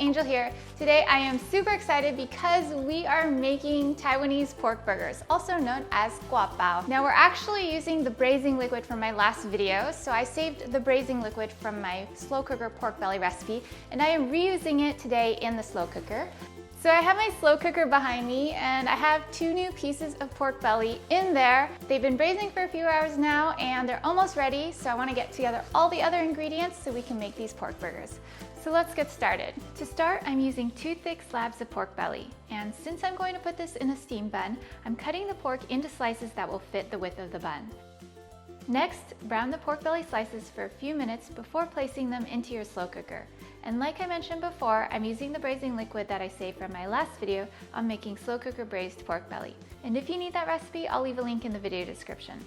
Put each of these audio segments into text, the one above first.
Angel here. Today I am super excited because we are making Taiwanese pork burgers, also known as Gua Bao. Now we're actually using the braising liquid from my last video, so I saved the braising liquid from my slow cooker pork belly recipe, and I am reusing it today in the slow cooker. So I have my slow cooker behind me and I have 2 new pieces of pork belly in there. They've been braising for a few hours now and they're almost ready, so I want to get together all the other ingredients so we can make these pork burgers. So let's get started. To start, I'm using 2 thick slabs of pork belly, and since I'm going to put this in a steam bun, I'm cutting the pork into slices that will fit the width of the bun. Next, brown the pork belly slices for a few minutes before placing them into your slow cooker. And like I mentioned before, I'm using the braising liquid that I saved from my last video on making slow cooker braised pork belly. And if you need that recipe, I'll leave a link in the video description.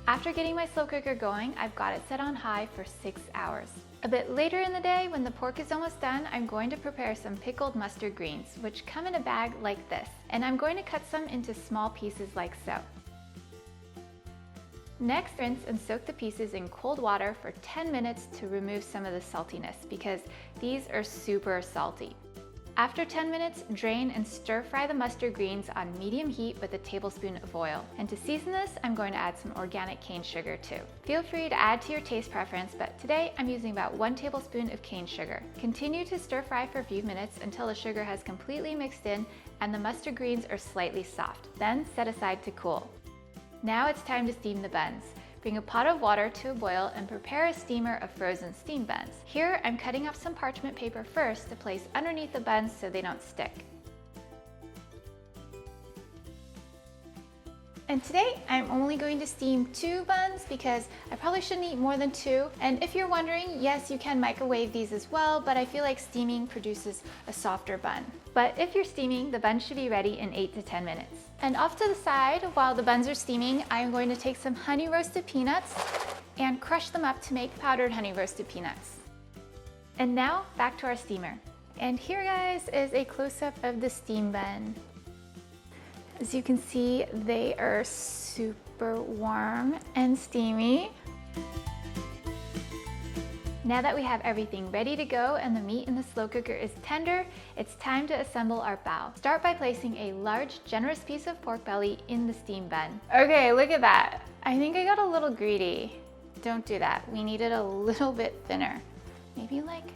After getting my slow cooker going, I've got it set on high for 6 hours. A bit later in the day, when the pork is almost done, I'm going to prepare some pickled mustard greens, which come in a bag like this. And I'm going to cut some into small pieces like so. Next, rinse and soak the pieces in cold water for 10 minutes to remove some of the saltiness because these are super salty. After 10 minutes, drain and stir fry the mustard greens on medium heat with a tablespoon of oil. And to season this, I'm going to add some organic cane sugar too. Feel free to add to your taste preference, but today I'm using about 1 tablespoon of cane sugar. Continue to stir fry for a few minutes until the sugar has completely mixed in and the mustard greens are slightly soft. Then set aside to cool. Now it's time to steam the buns. Bring a pot of water to a boil and prepare a steamer of frozen steam buns. Here, I'm cutting up some parchment paper first to place underneath the buns so they don't stick. And today, I'm only going to steam 2 buns because I probably shouldn't eat more than 2. And if you're wondering, yes, you can microwave these as well, but I feel like steaming produces a softer bun. But if you're steaming, the bun should be ready in 8 to 10 minutes. And off to the side, while the buns are steaming, I'm going to take some honey roasted peanuts and crush them up to make powdered honey roasted peanuts. And now, back to our steamer. And here, guys, is a close-up of the steam bun. As you can see, they are super warm and steamy. Now that we have everything ready to go and the meat in the slow cooker is tender, it's time to assemble our bao. Start by placing a large, generous piece of pork belly in the steam bun. Okay, look at that. I think I got a little greedy. Don't do that. We need it a little bit thinner. Maybe like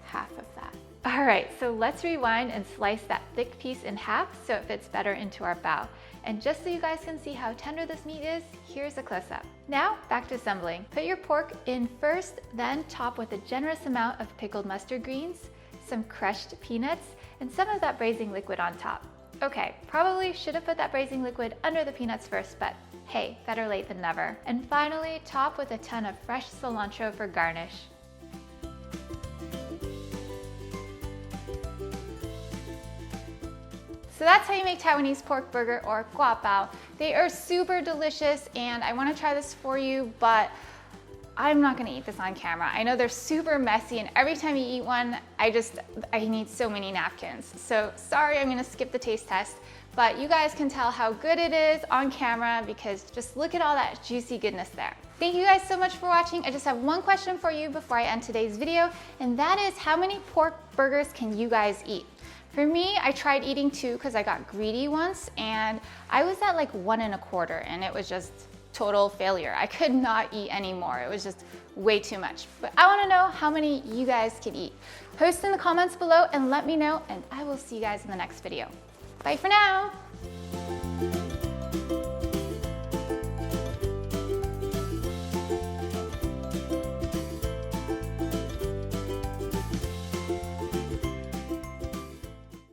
half of that. All right, so let's rewind and slice that thick piece in half so it fits better into our bao. And just so you guys can see how tender this meat is, here's a close-up. Now, back to assembling. Put your pork in first, then top with a generous amount of pickled mustard greens, some crushed peanuts, and some of that braising liquid on top. Okay, probably should have put that braising liquid under the peanuts first, but hey, better late than never. And finally, top with a ton of fresh cilantro for garnish. So that's how you make Taiwanese pork burger or Gua Bao. They are super delicious and I want to try this for you, but I'm not gonna eat this on camera. I know they're super messy and every time you eat one, I need so many napkins. So sorry, I'm gonna skip the taste test, but you guys can tell how good it is on camera because just look at all that juicy goodness there. Thank you guys so much for watching. I just have one question for you before I end today's video, and that is how many pork burgers can you guys eat? For me, I tried eating 2 because I got greedy once and I was at like 1 1/4 and it was just total failure. I could not eat anymore. It was just way too much. But I want to know how many you guys can eat. Post in the comments below and let me know, and I will see you guys in the next video. Bye for now.